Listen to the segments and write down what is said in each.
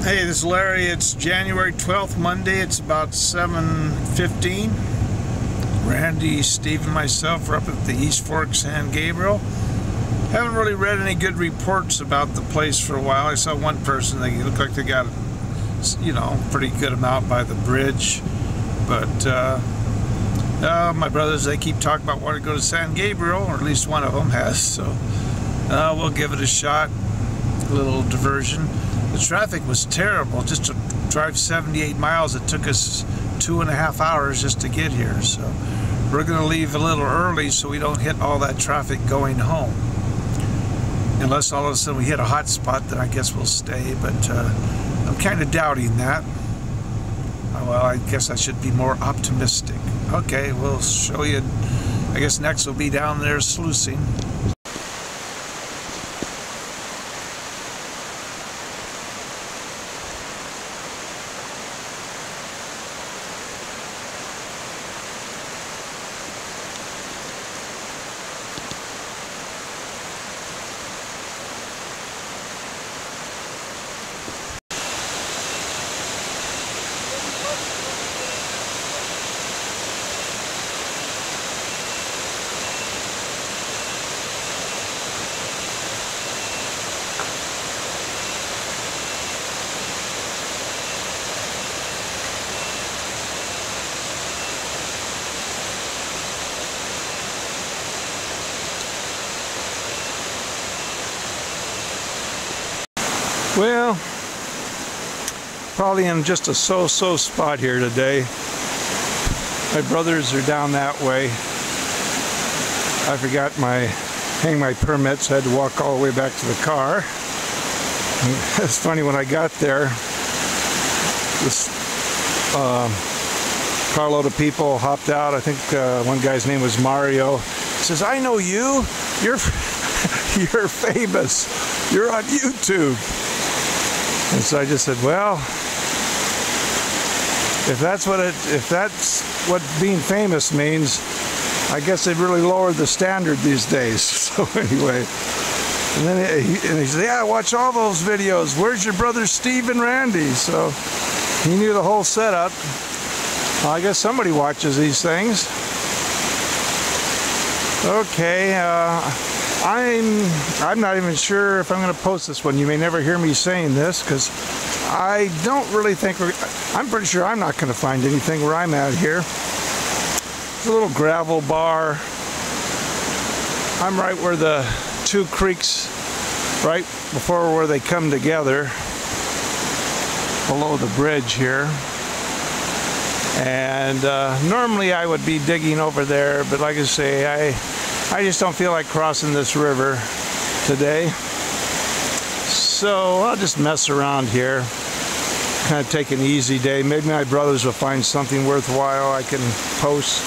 Hey, this is Larry. It's January 12th, Monday. It's about 7:15. Randy, Steve, and myself are up at the East Fork, San Gabriel. Haven't really read any good reports about the place for a while. I saw one person, they looked like they got, pretty good amount by the bridge. But my brothers, they keep talking about wanting to go to San Gabriel, or at least one of them has. So we'll give it a shot. A little diversion. The traffic was terrible. Just to drive 78 miles, it took us 2.5 hours just to get here. So we're going to leave a little early so we don't hit all that traffic going home. Unless all of a sudden we hit a hot spot, then I guess we'll stay. But I'm kind of doubting that. Well, I guess I should be more optimistic. Okay, we'll show you. I guess next will be down there sluicing. Well, probably in just a so-so spot here today. My brothers are down that way. I forgot hang my permits, I had to walk all the way back to the car. And it's funny, when I got there, this carload of people hopped out. I think one guy's name was Mario. He says, "I know you. You're famous. You're on YouTube." And so I just said, well, if that's what being famous means, I guess they've really lowered the standard these days. So anyway, and then he said, "Yeah, watch all those videos. Where's your brothers Steve and Randy?" So he knew the whole setup. Well, I guess somebody watches these things. Okay, I'm not even sure if I'm going to post this one. You may never hear me saying this because I don't really think I'm pretty sure I'm not going to find anything where I'm at here. It's a little gravel bar. I'm right where the two creeks, right before where they come together, below the bridge here. And normally I would be digging over there, but like I say, I just don't feel like crossing this river today. So I'll just mess around here, kind of take an easy day. Maybe my brothers will find something worthwhile I can post.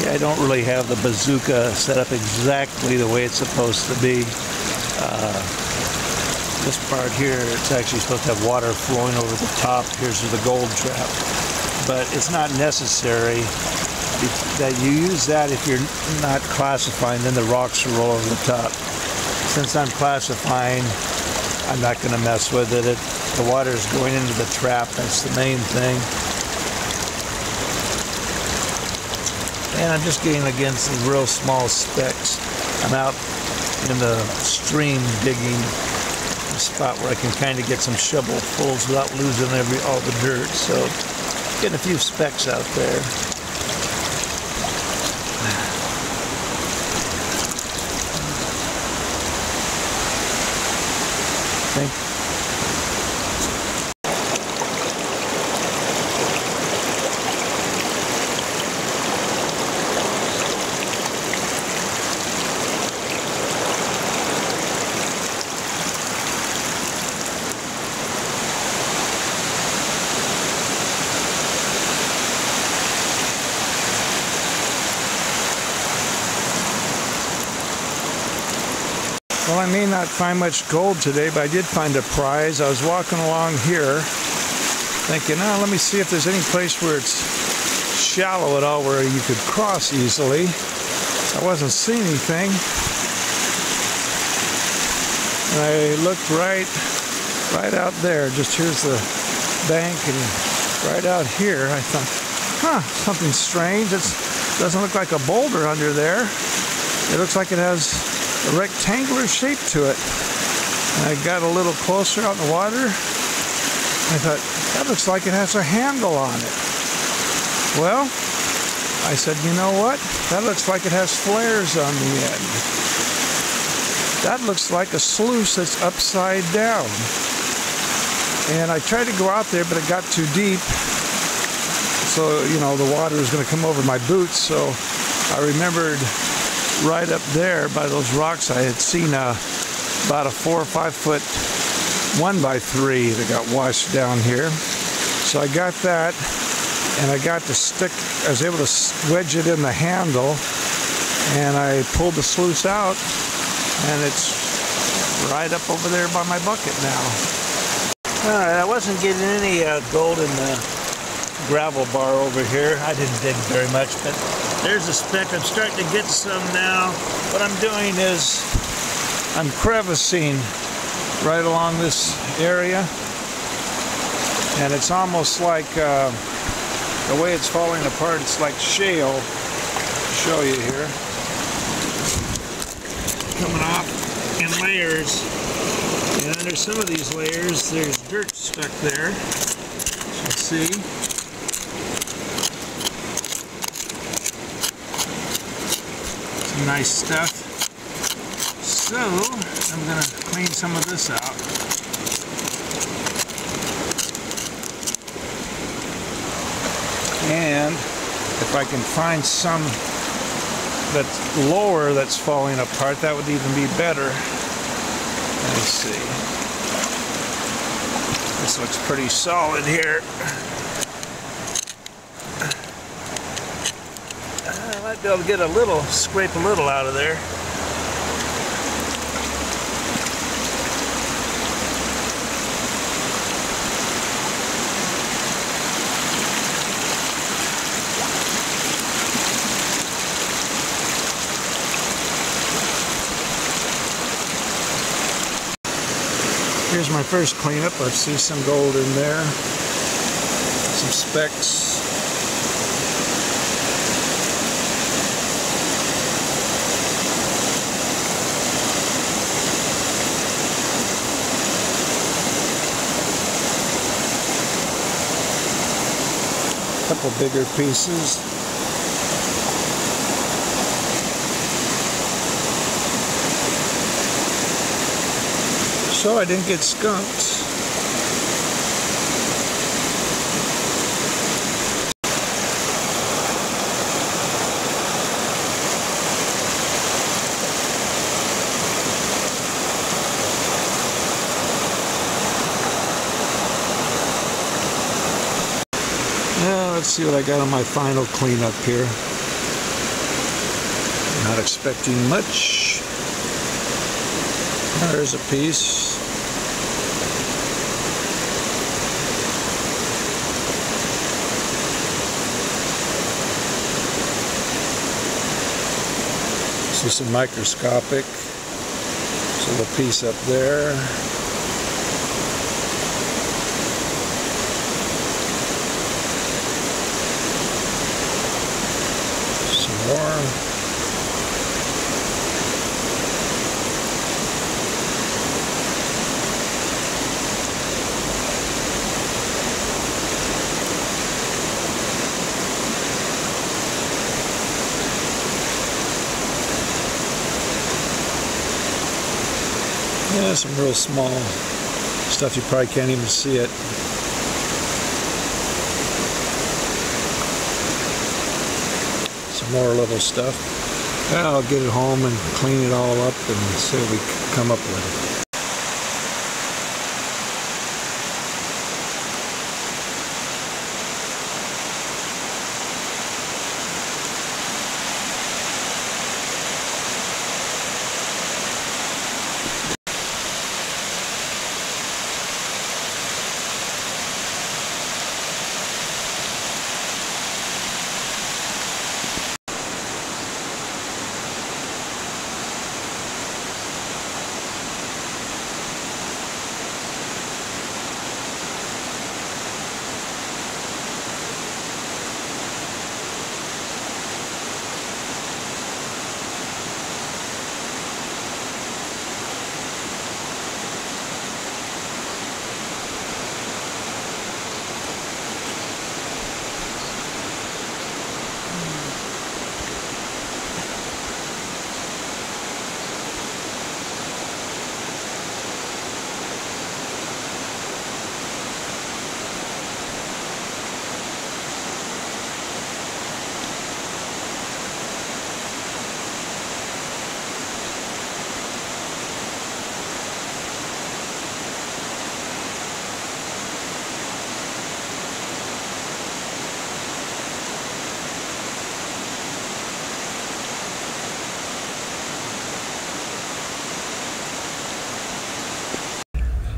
I don't really have the bazooka set up exactly the way it's supposed to be. This part here, it's actually supposed to have water flowing over the top. Here's the gold trap. But it's not necessary that you use that if you're not classifying, then the rocks will roll over the top. Since I'm classifying, I'm not going to mess with it. The water is going into the trap. That's the main thing. And I'm just getting against the real small specks. I'm out in the stream digging a spot where I can kind of get some shovelfuls without losing all the dirt. So Getting a few specks out there. Okay. Well, I may not find much gold today, but I did find a prize. I was walking along here thinking, oh, let me see if there's any place where it's shallow at all where you could cross easily. I wasn't seeing anything. And I looked right out there. Just here's the bank, and right out here I thought, huh, something strange. It doesn't look like a boulder under there. It looks like it has a rectangular shape to it. And I got a little closer out in the water. I thought, that looks like it has a handle on it. Well, I said, you know what? That looks like it has flares on the end. That looks like a sluice that's upside down. And I tried to go out there, but it got too deep. So, you know, the water was going to come over my boots. So I remembered right up there by those rocks I had seen about a 4 or 5 foot 1x3 that got washed down here. So I got that, and I got the stick. I was able to wedge it in the handle, and I pulled the sluice out, and it's right up over there by my bucket now. Alright, I wasn't getting any gold in the gravel bar over here. I didn't dig very much, but there's a speck. I'm starting to get some now. What I'm doing is I'm crevicing right along this area, and it's almost like the way it's falling apart, it's like shale. I'll show you here. Coming off in layers, and under some of these layers there's dirt stuck there. You can see. Nice stuff. So I'm going to clean some of this out. And if I can find some that's lower that's falling apart, that would even be better. Let's see. This looks pretty solid here. I might be able to get a little, scrape a little out of there. Here's my first cleanup. I see some gold in there, some specks. Couple bigger pieces. So I didn't get skunked. Let's see what I got on my final cleanup here. Not expecting much. There's a piece. See some microscopic. This little piece up there. More. That's some real small stuff. You probably can't even see it. Some more little stuff. I'll get it home and clean it all up and see what we come up with.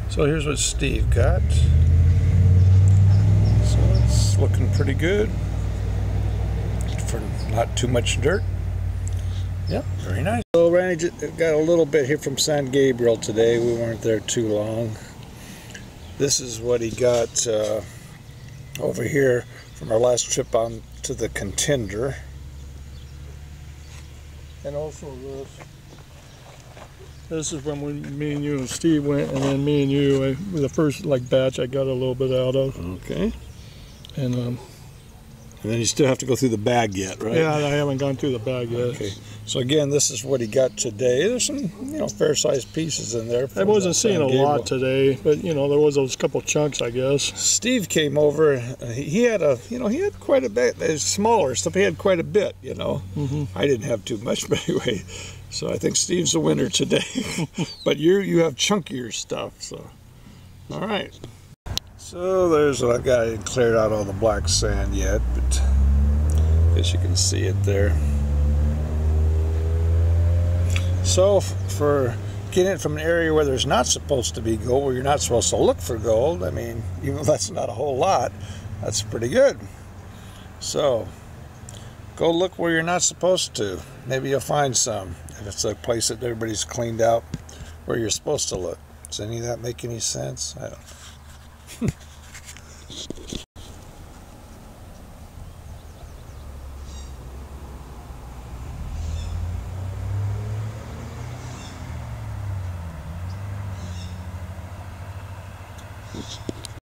So here's what Steve got. So it's looking pretty good for not too much dirt. Yep, very nice. So Randy just got a little bit here from San Gabriel today. We weren't there too long. This is what he got over here from our last trip on to the Contender. And also this is when me and you and Steve went, and then me and you, the first batch I got a little bit out of. Okay. And then you still have to go through the bag yet, right? Yeah, I haven't gone through the bag yet. Okay. So again, this is what he got today. There's some, fair-sized pieces in there. I wasn't seeing a lot today, but there was those couple chunks, I guess. Steve came over. He had he had quite a bit. It's smaller stuff. He had quite a bit. I didn't have too much, but anyway. So I think Steve's the winner today. But you have chunkier stuff. So, all right. So there's what I've got. I didn't clear out all the black sand yet, but I guess you can see it there. So for getting it from an area where there's not supposed to be gold, where you're not supposed to look for gold, I mean, even though that's not a whole lot, that's pretty good. So go look where you're not supposed to. Maybe you'll find some. If it's a place that everybody's cleaned out where you're supposed to look. Does any of that make any sense? I don't know.